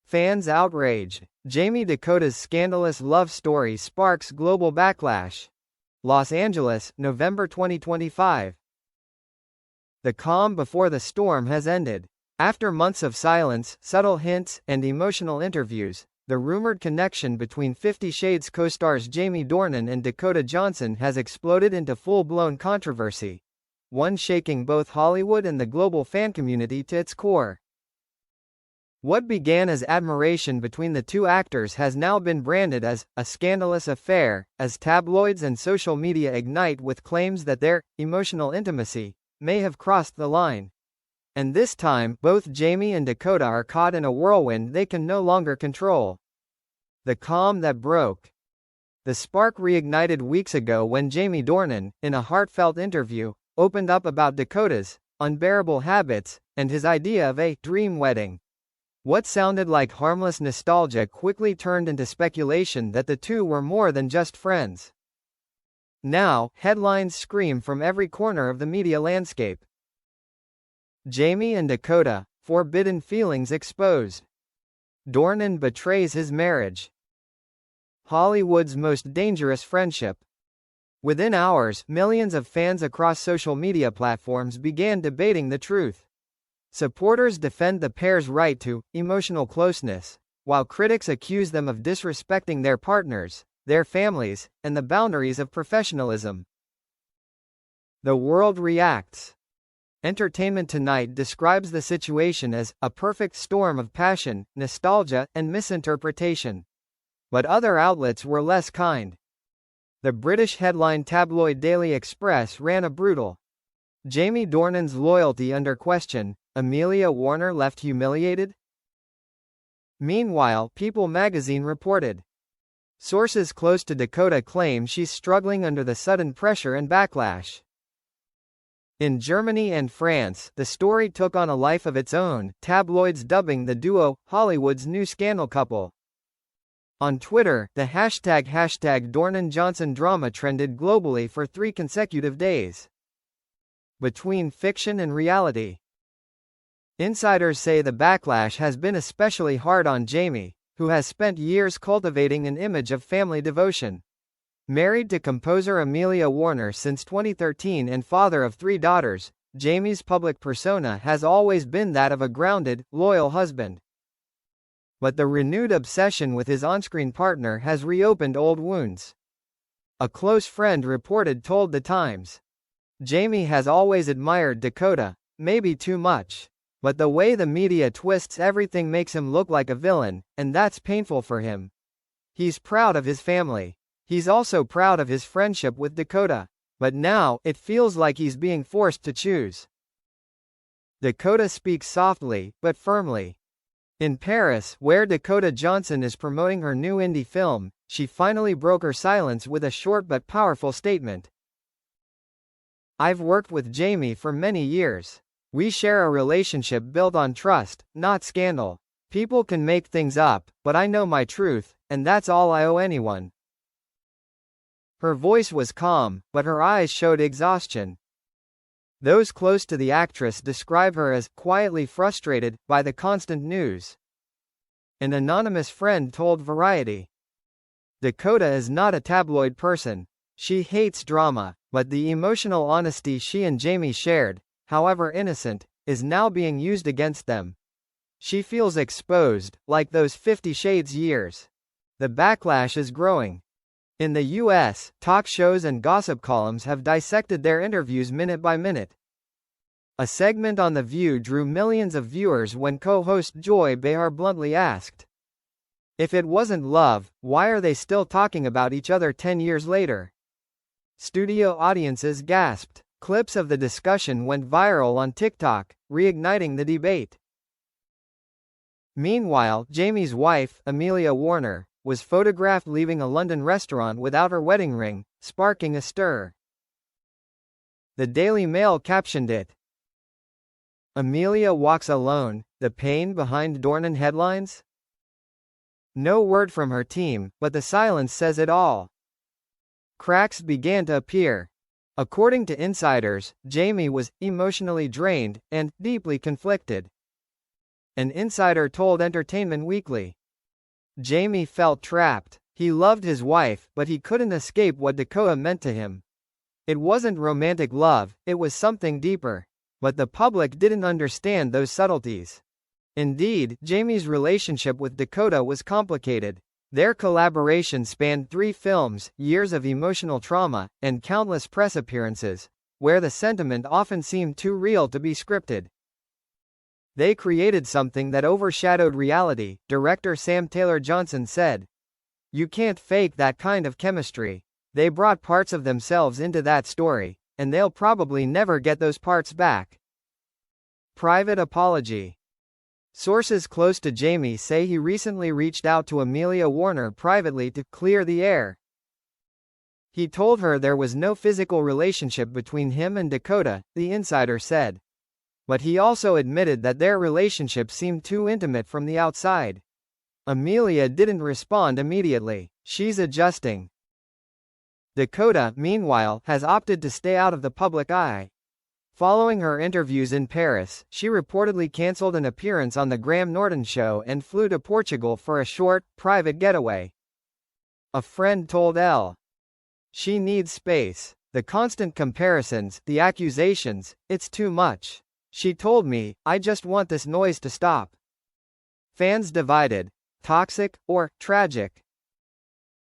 Fans outraged. Jamie Dakota's scandalous love story sparks global backlash. Los Angeles, November 2025. The calm before the storm has ended. After months of silence, subtle hints, and emotional interviews, the rumored connection between 50 Shades co-stars Jamie Dornan and Dakota Johnson has exploded into full-blown controversy, one shaking both Hollywood and the global fan community to its core. What began as admiration between the two actors has now been branded as a scandalous affair, as tabloids and social media ignite with claims that their emotional intimacy may have crossed the line. And this time, both Jamie and Dakota are caught in a whirlwind they can no longer control. The calm that broke. The spark reignited weeks ago when Jamie Dornan, in a heartfelt interview, opened up about Dakota's unbearable habits and his idea of a dream wedding. What sounded like harmless nostalgia quickly turned into speculation that the two were more than just friends. Now, headlines scream from every corner of the media landscape. Jamie and Dakota, forbidden feelings exposed. Dornan betrays his marriage. Hollywood's most dangerous friendship. Within hours, millions of fans across social media platforms began debating the truth. Supporters defend the pair's right to emotional closeness, while critics accuse them of disrespecting their partners, their families, and the boundaries of professionalism. The world reacts. Entertainment Tonight describes the situation as a perfect storm of passion, nostalgia, and misinterpretation. But other outlets were less kind. The British headline tabloid Daily Express ran a brutal Jamie Dornan's loyalty under question. Amelia Warner left humiliated? Meanwhile, People magazine reported. Sources close to Dakota claim she's struggling under the sudden pressure and backlash. In Germany and France, the story took on a life of its own, tabloids dubbing the duo Hollywood's new scandal couple. On Twitter, the hashtag #Dornan-Johnson drama trended globally for 3 consecutive days. Between fiction and reality. Insiders say the backlash has been especially hard on Jamie, who has spent years cultivating an image of family devotion. Married to composer Amelia Warner since 2013 and father of 3 daughters, Jamie's public persona has always been that of a grounded, loyal husband. But the renewed obsession with his on-screen partner has reopened old wounds. A close friend reported told The Times. Jamie has always admired Dakota, maybe too much. But the way the media twists everything makes him look like a villain, and that's painful for him. He's proud of his family. He's also proud of his friendship with Dakota. But now, it feels like he's being forced to choose. Dakota speaks softly, but firmly. In Paris, where Dakota Johnson is promoting her new indie film, she finally broke her silence with a short but powerful statement. I've worked with Jamie for many years. We share a relationship built on trust, not scandal. People can make things up, but I know my truth, and that's all I owe anyone. Her voice was calm, but her eyes showed exhaustion. Those close to the actress describe her as quietly frustrated by the constant news. An anonymous friend told Variety. Dakota is not a tabloid person. She hates drama, but the emotional honesty she and Jamie shared, however innocent, is now being used against them. She feels exposed, like those 50 Shades years. The backlash is growing. In the US, talk shows and gossip columns have dissected their interviews minute by minute. A segment on The View drew millions of viewers when co-host Joy Behar bluntly asked, "If it wasn't love, why are they still talking about each other 10 years later?" Studio audiences gasped. Clips of the discussion went viral on TikTok, reigniting the debate. Meanwhile, Jamie's wife, Amelia Warner, was photographed leaving a London restaurant without her wedding ring, sparking a stir. The Daily Mail captioned it, "Amelia walks alone, the pain behind Dornan headlines?" No word from her team, but the silence says it all. Cracks began to appear. According to insiders, Jamie was emotionally drained and deeply conflicted. an insider told Entertainment Weekly. Jamie felt trapped. He loved his wife, but he couldn't escape what Dakota meant to him. It wasn't romantic love, it was something deeper. But the public didn't understand those subtleties. Indeed, Jamie's relationship with Dakota was complicated. Their collaboration spanned 3 films, years of emotional trauma, and countless press appearances, where the sentiment often seemed too real to be scripted. They created something that overshadowed reality, director Sam Taylor Johnson said. You can't fake that kind of chemistry. They brought parts of themselves into that story, and they'll probably never get those parts back. Private apology. Sources close to Jamie say he recently reached out to Amelia Warner privately to clear the air. He told her there was no physical relationship between him and Dakota, the insider said. But he also admitted that their relationship seemed too intimate from the outside. Amelia didn't respond immediately. She's adjusting. Dakota, meanwhile, has opted to stay out of the public eye. Following her interviews in Paris, she reportedly cancelled an appearance on The Graham Norton Show and flew to Portugal for a short, private getaway. A friend told Elle. She needs space. The constant comparisons, the accusations, it's too much. She told me, I just want this noise to stop. Fans divided. Toxic, or tragic.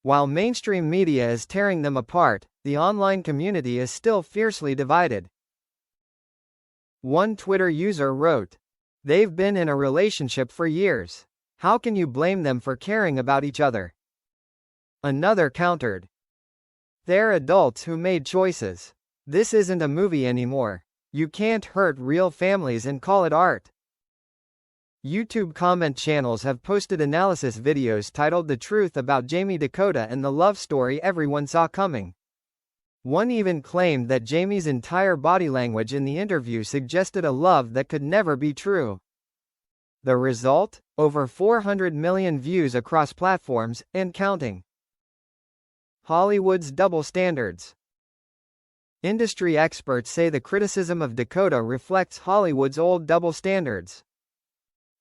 While mainstream media is tearing them apart, the online community is still fiercely divided. One Twitter user wrote, "They've been in a relationship for years. How can you blame them for caring about each other?" Another countered, "They're adults who made choices. This isn't a movie anymore. You can't hurt real families and call it art." YouTube comment channels have posted analysis videos titled "The Truth About Jamie Dakota and the Love Story Everyone Saw Coming." One even claimed that Jamie's entire body language in the interview suggested a love that could never be true. The result? Over 400 million views across platforms, and counting. Hollywood's double standards. Industry experts say the criticism of Dakota reflects Hollywood's old double standards.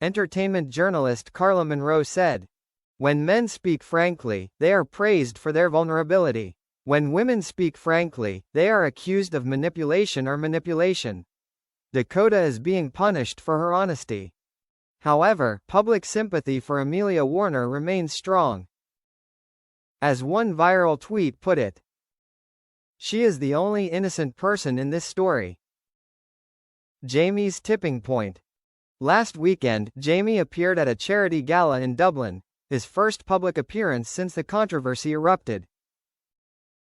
Entertainment journalist Carla Monroe said, "When men speak frankly, they are praised for their vulnerability. When women speak frankly, they are accused of manipulation or manipulation. Dakota is being punished for her honesty." However, public sympathy for Amelia Warner remains strong. As one viral tweet put it, "She is the only innocent person in this story." Jamie's tipping point. Last weekend, Jamie appeared at a charity gala in Dublin, his first public appearance since the controversy erupted.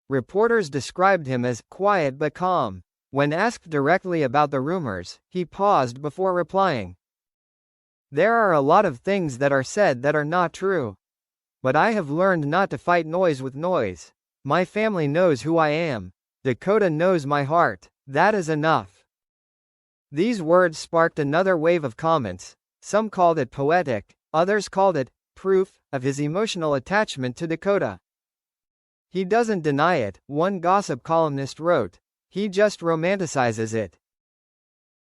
Reporters described him as quiet but calm. When asked directly about the rumors, he paused before replying, "There are a lot of things that are said that are not true. But I have learned not to fight noise with noise. My family knows who I am. Dakota knows my heart. That is enough." These words sparked another wave of comments. Some called it poetic, others called it proof of his emotional attachment to Dakota. "He doesn't deny it," one gossip columnist wrote. "He just romanticizes it."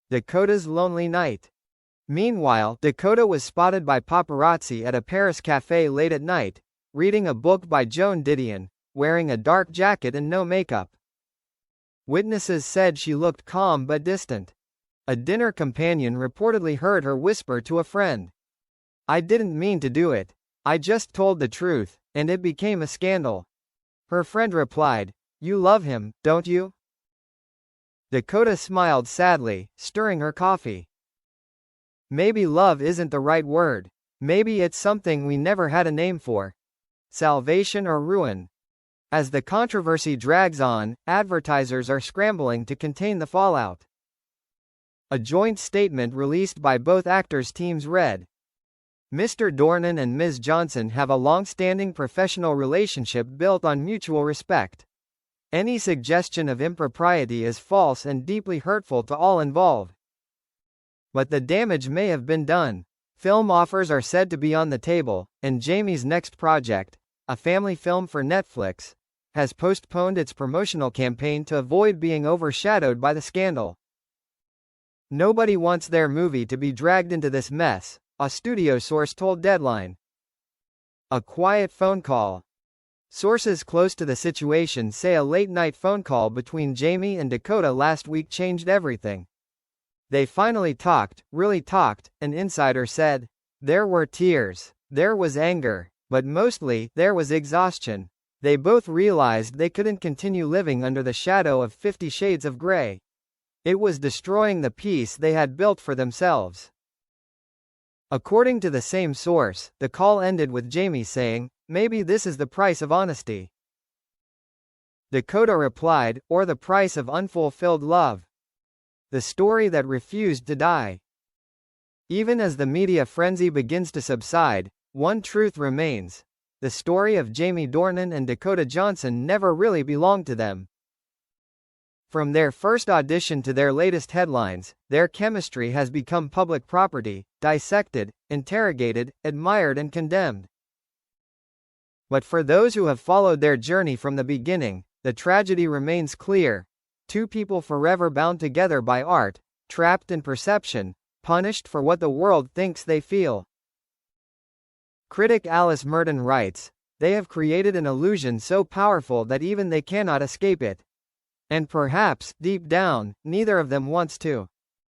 Dakota's lonely night. Meanwhile, Dakota was spotted by paparazzi at a Paris cafe late at night, reading a book by Joan Didion, wearing a dark jacket and no makeup. Witnesses said she looked calm but distant. A dinner companion reportedly heard her whisper to a friend, "I didn't mean to do it. I just told the truth, and it became a scandal." Her friend replied, "You love him, don't you?" Dakota smiled sadly, stirring her coffee. "Maybe love isn't the right word. Maybe it's something we never had a name for. Salvation or ruin." As the controversy drags on, advertisers are scrambling to contain the fallout. A joint statement released by both actors' teams read, "Mr. Dornan and Ms. Johnson have a long-standing professional relationship built on mutual respect. Any suggestion of impropriety is false and deeply hurtful to all involved. But the damage may have been done. Film offers are said to be on the table, and Jamie's next project, a family film for Netflix, has postponed its promotional campaign to avoid being overshadowed by the scandal. Nobody wants their movie to be dragged into this mess, a studio source told Deadline. A quiet phone call. Sources close to the situation say a late-night phone call between Jamie and Dakota last week changed everything. They finally talked, really talked, an insider said. There were tears. There was anger. But mostly, there was exhaustion. They both realized they couldn't continue living under the shadow of 50 Shades of Grey. It was destroying the peace they had built for themselves. According to the same source, the call ended with Jamie saying, "Maybe this is the price of honesty." Dakota replied, "Or the price of unfulfilled love. The story that refused to die." Even as the media frenzy begins to subside, one truth remains. The story of Jamie Dornan and Dakota Johnson never really belonged to them. From their first audition to their latest headlines, their chemistry has become public property, dissected, interrogated, admired and condemned. But for those who have followed their journey from the beginning, the tragedy remains clear. Two people forever bound together by art, trapped in perception, punished for what the world thinks they feel. Critic Alice Merton writes, "They have created an illusion so powerful that even they cannot escape it. And perhaps, deep down, neither of them wants to."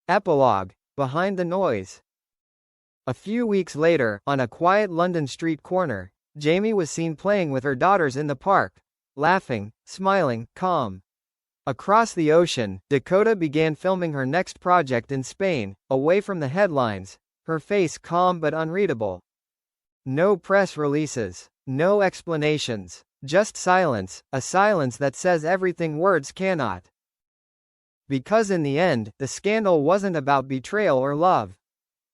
Epilogue. Behind the noise. A few weeks later, on a quiet London street corner, Jamie was seen playing with her daughters in the park, laughing, smiling, calm. Across the ocean, Dakota began filming her next project in Spain, away from the headlines, her face calm but unreadable. No press releases. No explanations. Just silence, a silence that says everything words cannot. Because in the end, the scandal wasn't about betrayal or love.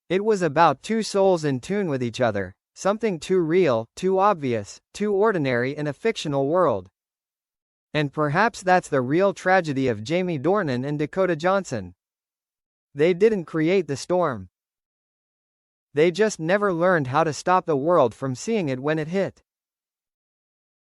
It was about two souls in tune with each other, something too real, too obvious, too ordinary in a fictional world. And perhaps that's the real tragedy of Jamie Dornan and Dakota Johnson. They didn't create the storm. They just never learned how to stop the world from seeing it when it hit.